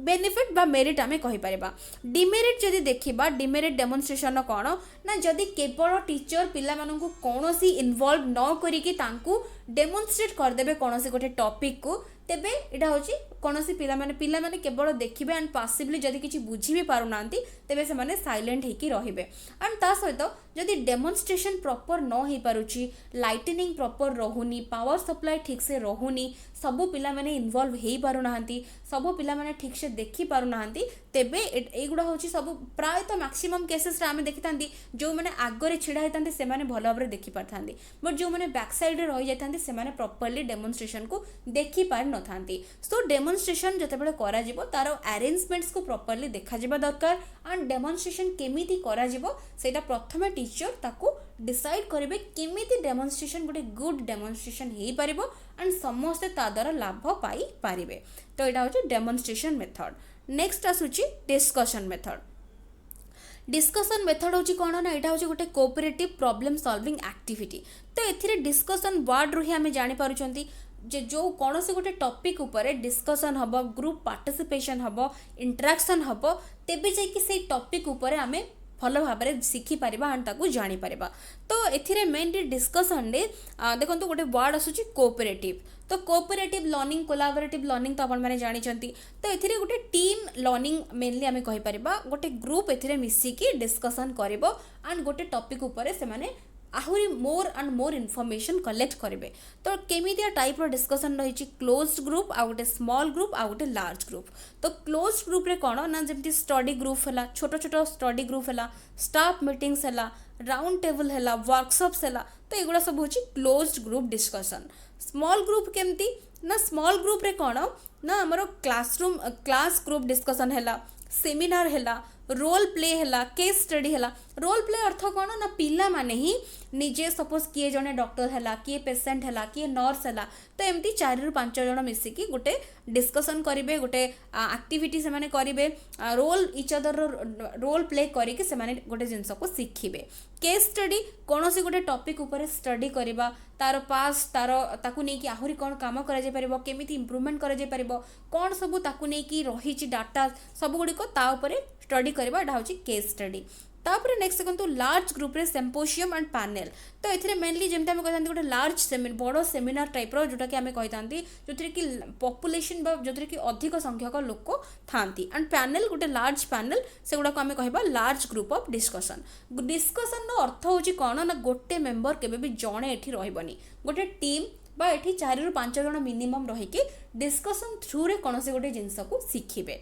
बेनिफिट बा मेरिट आमे कहि पारिबा डिमेरिट जदि देखिबा डिमेरिट डेमोन्स्ट्रेशन कौन ना जदि केवल टीचर पिला माननकू कोनोसी इन्वॉल्व न करिकि तांकू डेमोन्स्ट्रेट कर देबे कोनोसी गोटे टॉपिक को तेबे एटा होची कोनोसी पिला माने केवल देखिबे एंड पासिबली जदि किछि बुझी भी पारु नांती तेबे से माने साइलेंट हेकी रहिबे एंड ता सहित जदि डेमोन्स्ट्रेशन प्रॉपर न हे पारुची लाइटनिंग प्रॉपर रहुनी पावर सप्लाई ठीक से रहुनी सबु पिला माने इन्वॉल्व हे पारु नांती सबु पिला माने ठीक से देखि पारु नांती तेबे एगुडा होची सब प्राय तो मैक्सिमम केसेस रे आमे देखितांती जो माने आगरे छिडा हेतांती से माने भलो भाबरे देखि पारथांती बट जो माने बैक साइड रे रहि जायतांती से माने प्रॉपर्ली डेमोन्स्ट्रेशन को देखि पार न थांती सो डेमोन्स्ट्रेशन जतेबेले करा जिवो तारो अरेंजमेंट्स को प्रॉपर्ली देखा जिबा दरकार एंड डेमोन्स्ट्रेशन केमिति करा जिवो सेटा प्रथमे टीचर ताको डिसाइड करिवे केमिति डेमोन्स्ट्रेशन गोटे गुड डेमोन्स्ट्रेशन हे पारिबो एंड समस्ते ता द्वारा लाभ पाई पारिबे तो एटा होची डेमोन्स्ट्रेशन मेथड नेक्स्ट आसुची डिस्कशन मेथड डिस्कशन मेथड होची कोन ना एटा होची गोटे कोऑपरेटिव प्रॉब्लम सॉल्विंग एक्टिविटी तो एथिरे डिस्कशन वर्ड रही हमें जानि पारुचंती जो कौन से गोटे टॉपिक उपरे डिस्कशन हम ग्रुप पार्टिसिपेशन हम इंटरेक्शन हम तेबे जाइए से टॉपिक उपरे आमे भल भाव में शिखिपर एंड ताकू जापर तो एथिरे मेनली डिस्कसन रे देखो गोटे वर्ड आसूची कोऑपरेटिव तो कोऑपरेटिव लर्निंग कोलाबोरेटिव लर्निंग तो आपण माने जानिचंती तो एथिरे गोटे टीम लर्निंग मेनली आमे कहि परिबा गोटे ग्रुप एथिरे मिसिकी डिस्कशन करिवो एंड गोटे टॉपिक उपरे से माने आहुरी more and more information collect करेंगे तो केमितिया टाइप डिस्कशन रही क्लोज्ड ग्रुप आ गोटे स्मॉल ग्रुप आ गोटे लार्ज ग्रुप तो क्लोज्ड ग्रुप रे कौन ना जमी स्टडी ग्रुप है छोट छोट स्टडी ग्रुप है स्टाफ मीटिंग्स है राउंड टेबल है वर्कशॉप्स है तो एगुड़ा सब हूँ closed group discussion small group केमती ना स्मॉल ग्रुप रे कौन ना आमर क्लास ग्रुप डिस्कशन है सेमिनार है रोल प्ले है केस स्टडी है रोल प्ले अर्थ कौन ना पिला माने ही निजे सपोज किए जने डॉक्टर है, किए पेसेंट है, किए नर्स है, तो एमती 4 ରୁ 5 जन मिसिकी गोटे डिस्कसन करेंगे, गोटे एक्टिविटी से माने करेंगे, role each other role play करके से माने गोटे जिनस को शिखिबे। केस स्टडी कौन सी गोटे टॉपिक ऊपर स्टडी करवा, तार पास तार ताकू नहीं कि आहुरी कौन काम करा जाय परिबो, केमिति इंप्रूवमेंट करा जाय परिबो, कौन सब ताकू नहीं कि रही डाटा सब गुड़ी को ता ऊपर स्टडी करवा, एटा होची केस स्टडी। तापर नेक्स्ट देखो लार्ज ग्रुप रे सिम्पोजियम एंड पैनल, तो एथिरे मेनली जेमता हम कहतांती गोटे लार्ज बड़ सेमिनार टाइप रो जोटा कि आमे कहतांती जोथरे कि पॉपुलेशन बा जोथरे कि अधिक संख्यक लोक थांती, एंड पैनल गोटे लार्ज पैनल से गुडा को आमे कहबा large group of discussion. Discussion रो अर्थ होची कोन ना गोटे मेंबर केबे भी जणे एठी रहबनी, गोटे टीम बा एठी 4 ରୁ 5 जण मिनिमम रही कि डिस्कशन थ्रू रे कोन से गोटे जिंस को शिखिबे।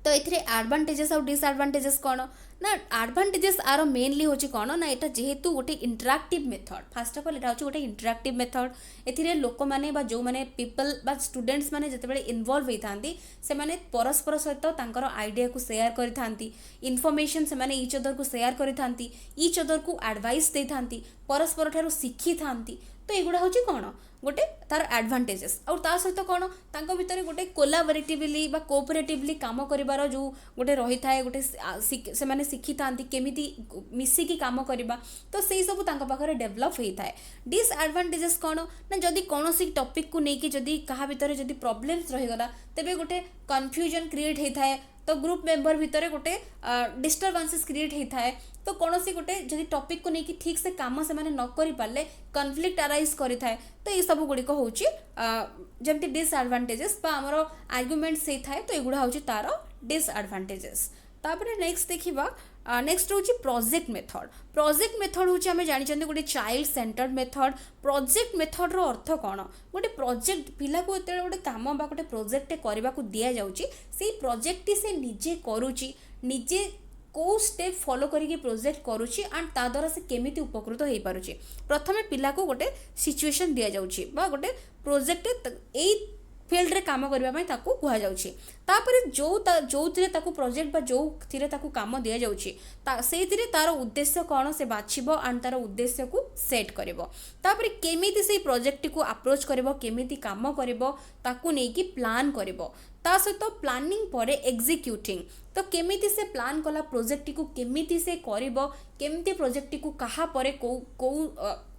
तो ये एडवांटेजेस और डिसएडवांटेजेस कौन ना, एडवांटेजेस आर मेनली होची कौन ना, यहाँ जेहेतु गोटे इंटराक्टिव मेथड, फास्ट ऑफ ऑल यहाँ गोटे इंटराक्टिव मेथड, एथिरे लोक माने बा जो माने पीपल बा स्टूडेंट्स माने जते इनवॉल्व होइथांती से माने परस्पर सहित तांकर आइडिया को शेयर करिथांती, इनफॉरमेशन से माने ईच अदर को शेयर करिथांती, ईच अदर को एडवाइस देथांती, परस्पर ठारू शिखी थांती। तो एगुड़ा होची कौन गोटे तार एडवांटेजेस, और ता सहित कौन तांको भितर गोटे कोलाबोरेटिवली बा कोऑपरेटिवली काम करिवार जो गोटे रही थाए, गोटे से माने शिखी थांती केमिति मिसिकी काम करिबा, तो सेही सब तांको पाखरे डेवलप होई थाए। डिसएडवांटेजेस कौन ना, जदि कोनोसी टॉपिक को नेकी जदि कहा भितर जदि प्रॉब्लम्स रही गला तेबे गोटे कंफ्यूजन क्रिएट होई थाए, तो ग्रुप मेंबर भितर गोटे डिस्टर्बांसेस क्रिएट होता है, तो कौन सी गोटे जदि टॉपिक को लेकिन ठीक से काम से माने न करि पारले कन्फ्लिक्ट अराइज करि थाए, तो ये सब गुड़ी को होची जेमति डिसएडवांटेजेस बा हमर आर्गुमेंट्स से थाए, तो एगुड़ा होची तार डिसएडवांटेजेस। तापरे नेक्स्ट देखिबा, नेक्स्ट होची प्रोजेक्ट मेथड। प्रोजेक्ट मेथड होची आमे जानि चंदी गोटे child centred method. Project method रो अर्थ कोन, गोटे प्रोजेक्ट पिला को एते गोटे काम बा गोटे प्रोजेक्ट करबा को दिया जाउची, सेही प्रोजेक्ट से निजे करूची, निजे को स्टेप फॉलो करिके प्रोजेक्ट करूची एंड ता द्वारा से केमिति उपकृत हो पारुची। प्रथमे पिला को गोटे सिचुएशन दिया जाउची बा गोटे प्रोजेक्ट एई फील्ड रे काम करबा पई ताको कुहा जाउची, तापरे जो थिरे ताको प्रोजेक्ट बा जो थिरे ताको काम दिया जाउची ता सेथिरे तार उद्देश्य कोन से बाछिबो एंड तार उद्देश्य को सेट करिवो, तापरे केमिति से प्रोजेक्ट को अप्रोच करिवो, केमिति काम करिवो ताको नै कि प्लान करिवो, ता सहित प्लानिंग परे एग्जीक्यूटिंग, तो केमिति से प्लान कला प्रोजेक्ट को केमिति से करिवो, केमिति प्रोजेक्ट को कहा परे को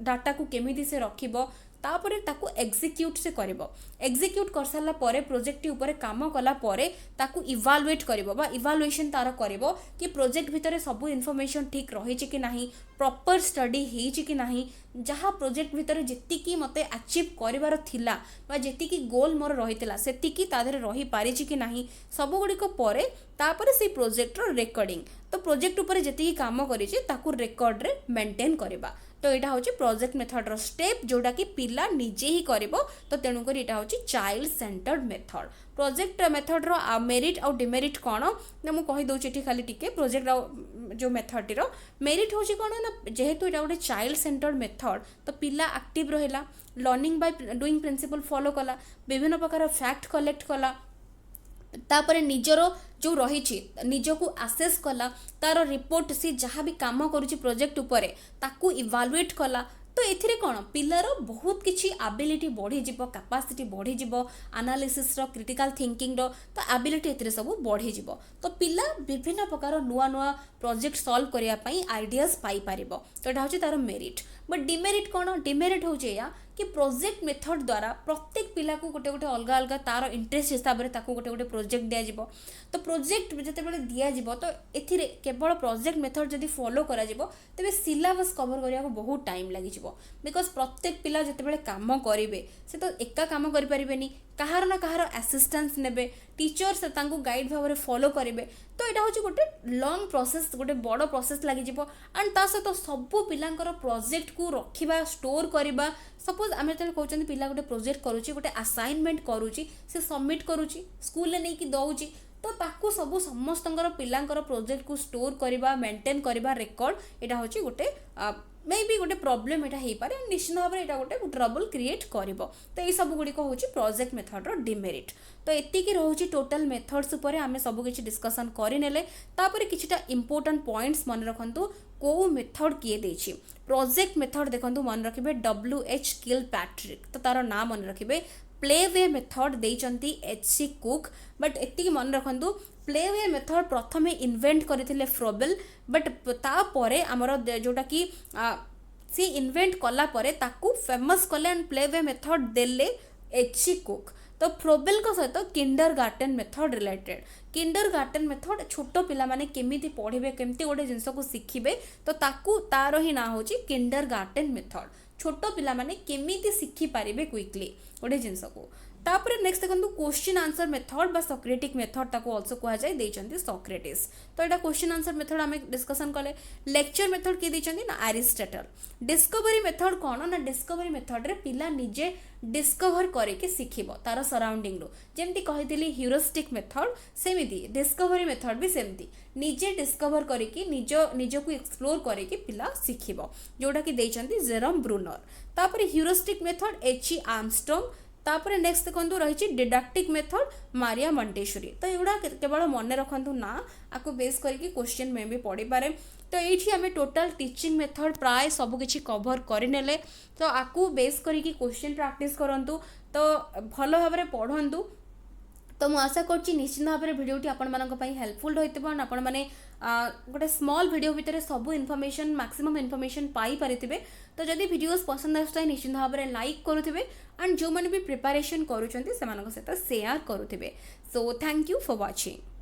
डाटा को केमिति से रखिबो, तापरे ताकू एग्जीक्यूट से करिवो, एग्जीक्यूट कर सारा परे प्रोजेक्ट ऊपर काम कला परे ताकू इवालुएट करिवो बा इवालुएशन तार करिवो कि प्रोजेक्ट भितर सब इनफॉरमेशन ठीक रही कि नहीं, प्रॉपर स्टडी हेची कि नहीं, जहाँ प्रोजेक्ट भितर जेतिकी मते अचीव करिवार थिला बा जेतिकी गोल मोर रहितला सेतिकी तादरे रही पारिछि कि नहीं, सब गुडी को परे तापरे से प्रोजेक्ट रो रिकॉर्डिंग, तो प्रोजेक्ट ऊपर जेतिकी काम करिछि ताकू रिकॉर्ड रे मेंटेन करबा, तो यहाँ हूँ प्रोजेक्ट मेथड रो स्टेप जोटा कि पिला निजे ही करिवो, तो तेणुक यहाँ हूँ child centred method. Project method रो मेरिट और डिमेरिट कौन ना मुझे कहीदे खाली टिके प्रोजेक्ट जो मेथड रो मेरिट हूँ कौन ना, जेहेतु यहाँ गोटे चाइल्ड सेंटर्ड मेथड, तो पिला एक्टिव रहा, learning by doing principle follow कला, विभिन्न प्रकार फैक्ट कलेक्ट कला, तापर निजर जो रही निज को आसेस कला, तार रिपोर्ट सी जहाँ भी काम करुच्ची प्रोजेक्ट उपरे ताकू इवालुएट कला, तो एथिरे कौन पिलार बहुत किछि एबिलिटी बढ़ी जिवो, कैपेसिटी बढ़ी जिवो, एनालिसिस रो क्रिटिकल थिंकिंग रो तो एबिलिटी एथिरे सब बढ़ी जिवो, तो पिला विभिन्न प्रकार नुआ नुआ प्रोजेक्ट सॉल्व करिया पई आइडियाज पाई पारिबो, तो एटा होची तार मेरिट। बट डिमेरिट कौन, डिमेरिट होची या कि प्रोजेक्ट मेथड द्वारा प्रत्येक पिला को गोटे गोटे अलग अलग तार इंटरेस्ट हिसाब से ताको गोटे गोटे प्रोजेक्ट दिया जिवो, तो प्रोजेक्ट जितेबाला दिया जिवो तो एथिरे केवल प्रोजेक्ट मेथड जदि फॉलो करा जिवो तेबे सिलेबस कवर करिया को बहुत टाइम लागि जिवो, बिकॉज प्रत्येक पिला जितेबाला काम करिवे से तो एका काम करि परिबेनी, कहार ना कहार असिस्टेंस नेबे, टीचर से तांको गाइड भाव में फॉलो करेंगे, तो यहाँ हूँ गोटे लॉन्ग प्रोसेस, गोटे बड़ प्रोसेस लगी एंड ता सहित सबू पिलांकर प्रोजेक्ट को रखा स्टोर करवा, सपोज आम जो कहते पिला गोटे प्रोजेक्ट करुच्ची, गोटे असाइनमेंट करुच्ची, से सबमिट करुच्ची स्कूल नहीं कि दौची, तो ताकू सबू समस्त पिलांकर प्रोजेक्ट को स्टोर करवा, मेंटेन करवा रिकॉर्ड, यहाँ हूँ गोटे मे बी गोटे प्रोब्लेम यहाँ हो पारे, निश्चित भाव में यहाँ गोटे ट्रबल क्रिएट कर, तो ये सब गुड़िक हूँ प्रोजेक्ट मेथड रो डिमेरिट। तो एतिकी रोचे टोटल मेथड्स उपर आम सब किसी डिस्कसन करने, तापर किछिटा इंपोर्टेंट पॉइंट्स मन रखु, को मेथड किए देछि प्रोजेक्ट मेथड देखंतु मन रखिबे WH किल पैट्रिक तो तार नाम मन रखिबे प्ले वे मेथड देइचंती HC कुक बट एति मन रखंतु प्ले वे मेथड प्रथमे इन्वेंट करथिले फ्रोबेल बट ता परे हमर जोटा कि सी इन्वेंट कला परे ताकू फेमस कले एंड प्ले वे मेथड देले HC कुक तो फ्रोबेल को सहित Kinder garten method related Kinder garten method छोट पिला माने केमिति पढ़िबे केमिति गोटे जिंस को शिखिबे तो ताकू तार ही ना होची किंडर गार्टेन मेथड छोट पिला माने केमिति शिखि पारिबे क्विकली गोटे जिंस को तापर नेक्स्ट देखंतु क्वेश्चन आंसर मेथड बा सॉक्रेटिक मेथड ताको आल्सो कहा जाय देचंती सॉक्रेटिस तो एटा क्वेश्चन आंसर मेथड हमें डिस्कशन कले लेक्चर मेथड के देचंती ना एरिस्टोटल डिस्कवरी मेथड कोन ना डिस्कवरी मेथड रे पिला निजे डिस्कवर करे के सिखिबो तार सराउंडिंग रो जेमति कहितली ह्यूरिस्टिक मेथड सेमिति डिस्कवरी मेथड भी सेमिति निजे डिस्कवर करे कि निजो को एक्सप्लोर करे कि पिला सिखिबो जोटा कि देचंती जेरोम ब्रूनर तापर ह्यूरिस्टिक मेथड H.E. आर्मस्ट्रांग तापर नेक्स्ट देखंतु रही डिडक्टिक मेथड मारिया मंटेश्वरी तो एगुड़ा केवल मन रखंतु ना आपको बेस करके क्वेश्चन में भी पढ़ी पारे तो ये आम टोटल टीचिंग मेथड प्राय सब किछि कवर करनेले तो आपको बेस करके क्वेश्चन प्रैक्टिस करंतु तो भल भाव में पढ़ंतु तो मुझे आशा करुँच निश्चित भाव में भिडियोटी आपंपाई हेल्पफुल रही आपण मैंने गोटे स्मॉल वीडियो भितर सब इनफॉरमेशन मैक्सिमम इनफॉरमेशन पाई पारिथिबे तो जदि वीडियोस पसंद आसुଥାଏ निश्चित भाव में लाइक करुथिबे एंड जो मैंने भी प्रिपरेशन करूछंती सेमानक सहित शेयर करुथिबे so thank you for watching.